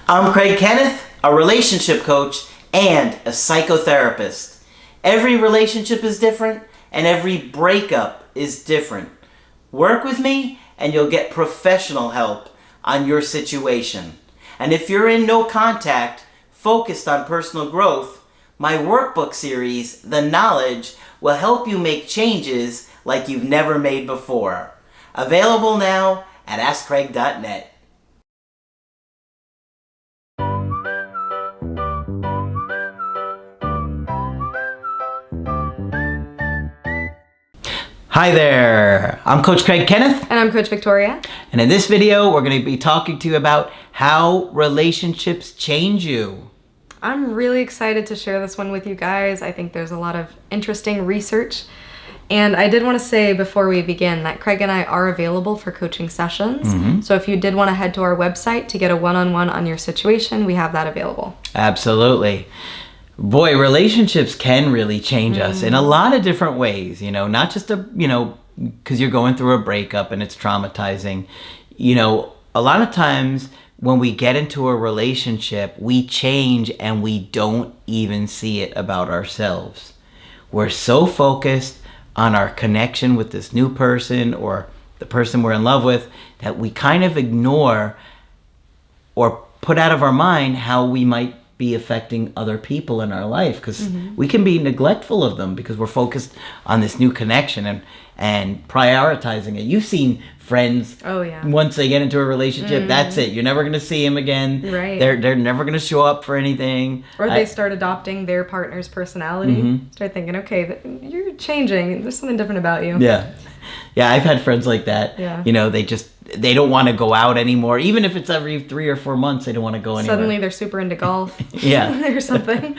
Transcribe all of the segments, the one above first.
I'm Craig Kenneth, a relationship coach and a psychotherapist. Every relationship is different and every breakup is different. Work with me and you'll get professional help on your situation. And if you're in no contact, focused on personal growth, my workbook series, The Knowledge, will help you make changes like you've never made before. Available now at AskCraig.net. Hi there, I'm Coach Craig Kenneth. And I'm Coach Victoria. And in this video, we're going to be talking to you about how relationships change you. I'm really excited to share this one with you guys. I think there's a lot of interesting research. And I did want to say before we begin that Craig and I are available for coaching sessions. So if you did want to head to our website to get a one-on-one on your situation, we have that available. Absolutely. Boy, relationships can really change us in a lot of different ways, not just because you're going through a breakup and it's traumatizing. A lot of times when we get into a relationship, we change and we don't even see it about ourselves. We're so focused on our connection with this new person or the person we're in love with that we kind of ignore or put out of our mind how we might be affecting other people in our life, because we can be neglectful of them because we're focused on this new connection and prioritizing it. You've seen friends, once they get into a relationship, that's it. You're never going to see them again. Right. They're never going to show up for anything. Or they start adopting their partner's personality. Start thinking, okay, you're changing. There's something different about you. Yeah, I've had friends like that. Yeah. They don't want to go out anymore. Even if it's every 3 or 4 months, they don't want to go anywhere. Suddenly they're super into golf. Yeah. Or something.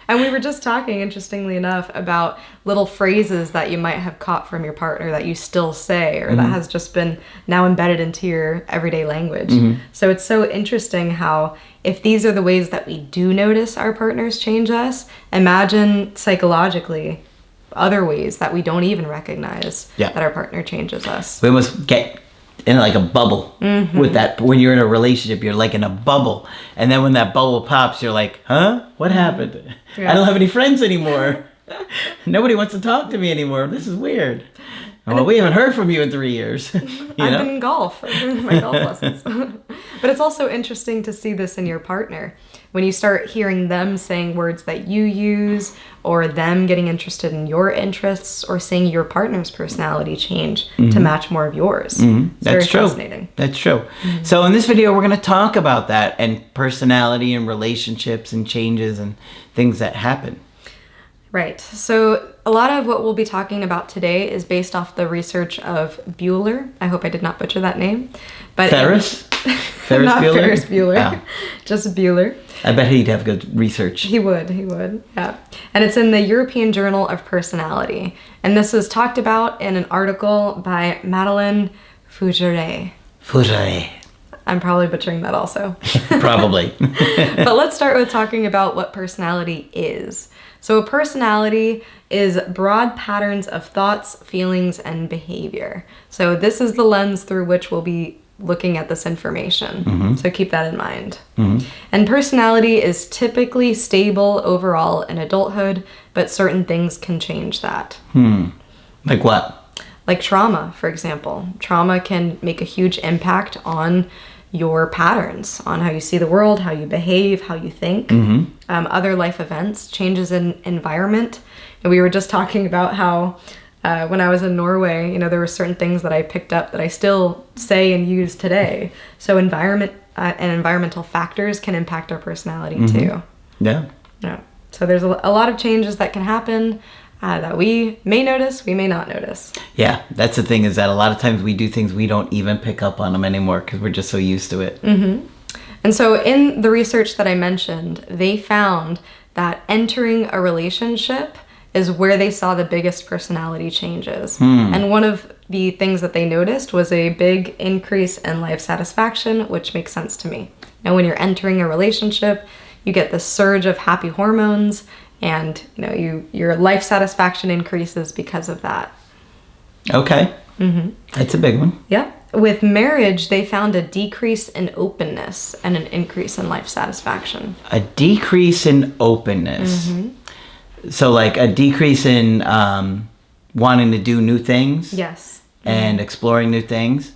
And we were just talking, interestingly enough, about little phrases that you might have caught from your partner that you still say, or that has just been now embedded into your everyday language. So it's so interesting how if these are the ways that we do notice our partners change us, imagine psychologically other ways that we don't even recognize that our partner changes us. We almost get in like a bubble with that. When you're in a relationship, you're like in a bubble. And then when that bubble pops, you're like, huh? What happened? I don't have any friends anymore. Nobody wants to talk to me anymore. This is weird. Well, we haven't heard from you in 3 years. I've been in golf. I've been in my golf lessons. But it's also interesting to see this in your partner. When you start hearing them saying words that you use, or them getting interested in your interests, or seeing your partner's personality change to match more of yours. It's That's true. Fascinating. That's true. So in this video, we're going to talk about that and personality and relationships and changes and things that happen. Right. So a lot of what we'll be talking about today is based off the research of Bueller. I hope I did not butcher that name. But Ferris? Ferris not Bueller? Ferris Bueller. Oh. Just Bueller. I bet he'd have good research. He would, yeah. And it's in the European Journal of Personality. And this was talked about in an article by Madeleine Fougeray. Fougeray. I'm probably butchering that also. Probably. But let's start with talking about what personality is. So a personality is broad patterns of thoughts, feelings, and behavior. So this is the lens through which we'll be looking at this information. So keep that in mind. And personality is typically stable overall in adulthood, but certain things can change that. Like what? Like trauma, for example. Trauma can make a huge impact on your patterns, on how you see the world, how you behave, how you think. Other life events, changes in environment. And we were just talking about how when I was in Norway, there were certain things that I picked up that I still say and use today. So environment and environmental factors can impact our personality too. Yeah. So there's a lot of changes that can happen that we may notice, we may not notice. Yeah, that's the thing, is that a lot of times we do things we don't even pick up on them anymore because we're just so used to it. And so in the research that I mentioned, they found that entering a relationship is where they saw the biggest personality changes. And one of the things that they noticed was a big increase in life satisfaction, which makes sense to me. Now, when you're entering a relationship, you get this surge of happy hormones, and your life satisfaction increases because of that. Okay. That's a big one. Yeah. With marriage, they found a decrease in openness and an increase in life satisfaction. A decrease in openness. So like a decrease in wanting to do new things. Yes. And exploring new things.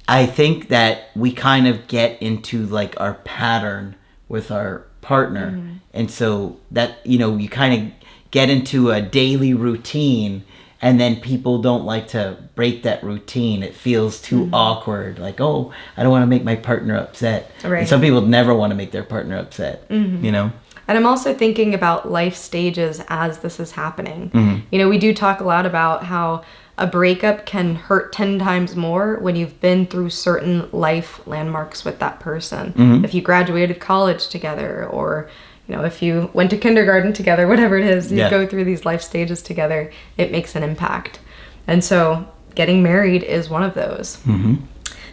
I think that we kind of get into like our pattern with our partner. And so that, you kind of get into a daily routine, and then people don't like to break that routine. It feels too awkward. Like, oh, I don't want to make my partner upset. Right. And some people never want to make their partner upset, And I'm also thinking about life stages as this is happening. We do talk a lot about how a breakup can hurt 10 times more when you've been through certain life landmarks with that person. If you graduated college together, or if you went to kindergarten together, whatever it is, you go through these life stages together, it makes an impact. And so getting married is one of those.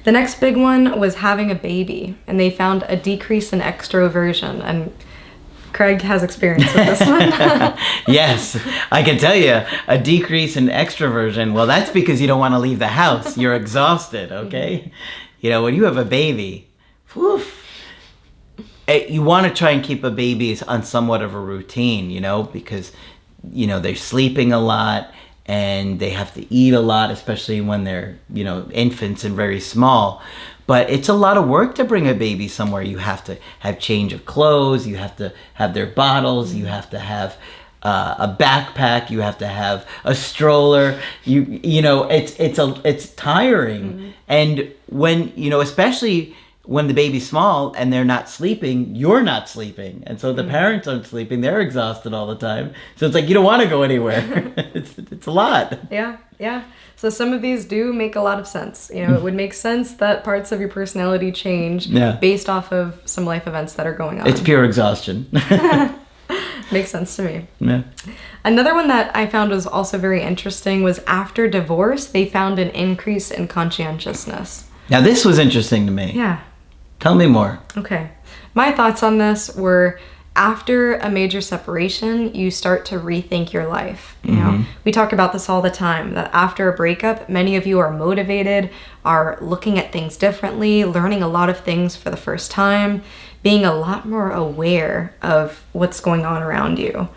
The next big one was having a baby, and they found a decrease in extroversion. And Craig has experience with this one. Yes, I can tell you, a decrease in extroversion. Well, that's because you don't want to leave the house. You're exhausted, okay? When you have a baby, you want to try and keep a baby on somewhat of a routine, because, they're sleeping a lot and they have to eat a lot, especially when they're, infants and very small. But it's a lot of work to bring a baby somewhere. You have to have change of clothes. You have to have their bottles. You have to have a backpack. You have to have a stroller. It's tiring. And when especially when the baby's small and they're not sleeping, you're not sleeping, and so the parents aren't sleeping. They're exhausted all the time. So it's like you don't want to go anywhere. It's a lot. Yeah. So some of these do make a lot of sense. It would make sense that parts of your personality change based off of some life events that are going on. It's pure exhaustion. Makes sense to me. Yeah. Another one that I found was also very interesting was after divorce, they found an increase in conscientiousness. Now this was interesting to me. Yeah. Tell me more. Okay. My thoughts on this were, after a major separation, you start to rethink your life. We talk about this all the time, that after a breakup, many of you are motivated, are looking at things differently, learning a lot of things for the first time, being a lot more aware of what's going on around you,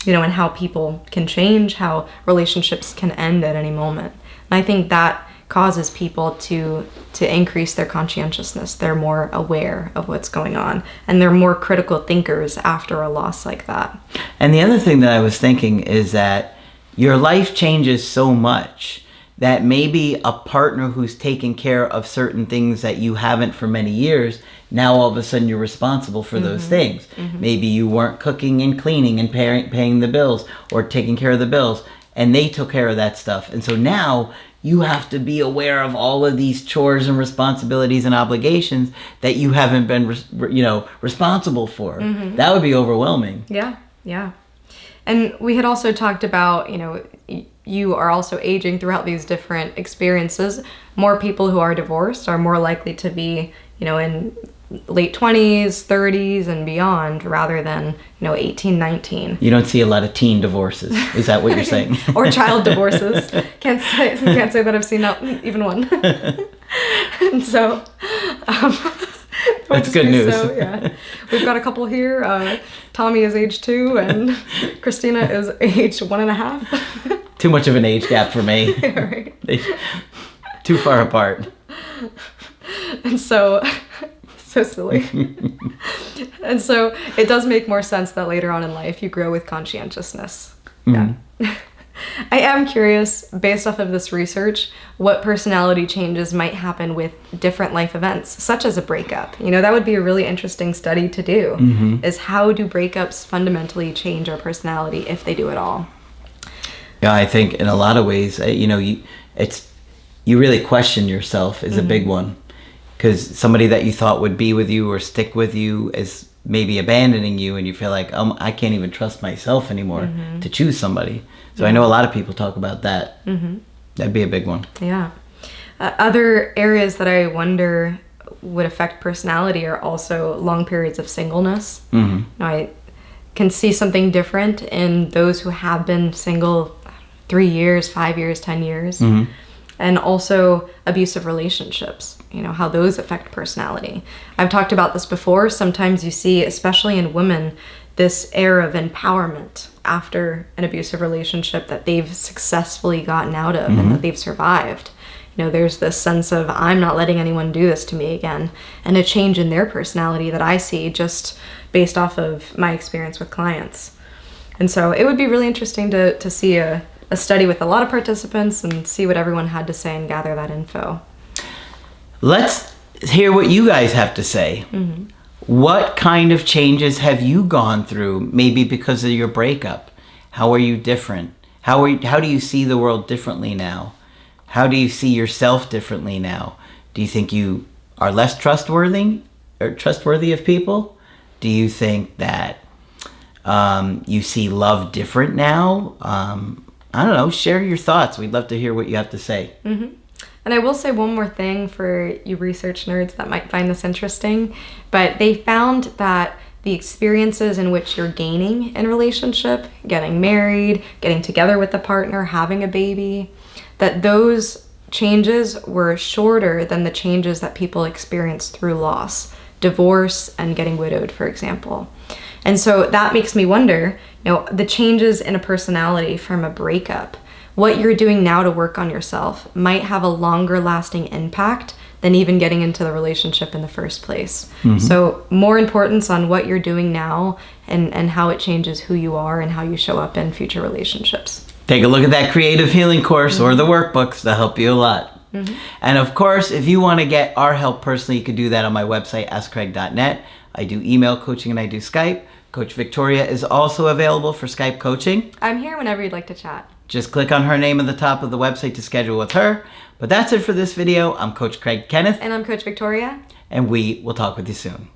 and how people can change, how relationships can end at any moment. And I think that causes people to increase their conscientiousness. They're more aware of what's going on, and they're more critical thinkers after a loss like that. And the other thing that I was thinking is that your life changes so much that maybe a partner who's taken care of certain things that you haven't for many years, now all of a sudden you're responsible for those things. Maybe you weren't cooking and cleaning and paying the bills or taking care of the bills, and they took care of that stuff. And so now you have to be aware of all of these chores and responsibilities and obligations that you haven't been, responsible for. That would be overwhelming. Yeah. And we had also talked about, you are also aging throughout these different experiences. More people who are divorced are more likely to be, in late 20s, 30s, and beyond, rather than 18, 19. You don't see a lot of teen divorces. Is that what you're saying? Or child divorces. Can't say that I've seen even one. And so that's good news. So, yeah, we've got a couple here. Tommy is age 2, and Christina is age 1.5. Too much of an age gap for me. Yeah, right. Too far apart. And so silly. And so it does make more sense that later on in life you grow with conscientiousness. Yeah. I am curious, based off of this research, what personality changes might happen with different life events, such as a breakup. That would be a really interesting study to do, is how do breakups fundamentally change our personality, if they do at all? Yeah, I think in a lot of ways, you really question yourself is a big one. Because somebody that you thought would be with you or stick with you is maybe abandoning you, and you feel like, I can't even trust myself anymore to choose somebody. So I know a lot of people talk about that. That'd be a big one. Yeah. Other areas that I wonder would affect personality are also long periods of singleness. I can see something different in those who have been single 3 years, 5 years, 10 years. and also abusive relationships, how those affect personality. I've talked about this before. Sometimes you see, especially in women, this air of empowerment after an abusive relationship that they've successfully gotten out of and that they've survived. There's this sense of, I'm not letting anyone do this to me again, and a change in their personality that I see just based off of my experience with clients. And so it would be really interesting to see a study with a lot of participants and see what everyone had to say and gather that info. Let's hear what you guys have to say. What kind of changes have you gone through, maybe because of your breakup? How are you different? How do you see the world differently now? How do you see yourself differently now? Do you think you are less trustworthy of people? Do you think that you see love different now? I don't know. Share your thoughts. We'd love to hear what you have to say. And I will say one more thing for you research nerds that might find this interesting, but they found that the experiences in which you're gaining in relationship, getting married, getting together with a partner, having a baby, that those changes were shorter than the changes that people experience through loss, divorce, and getting widowed, for example. And so that makes me wonder, the changes in a personality from a breakup, what you're doing now to work on yourself might have a longer lasting impact than even getting into the relationship in the first place. So more importance on what you're doing now and how it changes who you are and how you show up in future relationships. Take a look at that creative healing course or the workbooks. They'll help you a lot. And of course, if you want to get our help personally, you can do that on my website, askcraig.net. I do email coaching and I do Skype. Coach Victoria is also available for Skype coaching. I'm here whenever you'd like to chat. Just click on her name at the top of the website to schedule with her. But that's it for this video. I'm Coach Craig Kenneth. And I'm Coach Victoria. And we will talk with you soon.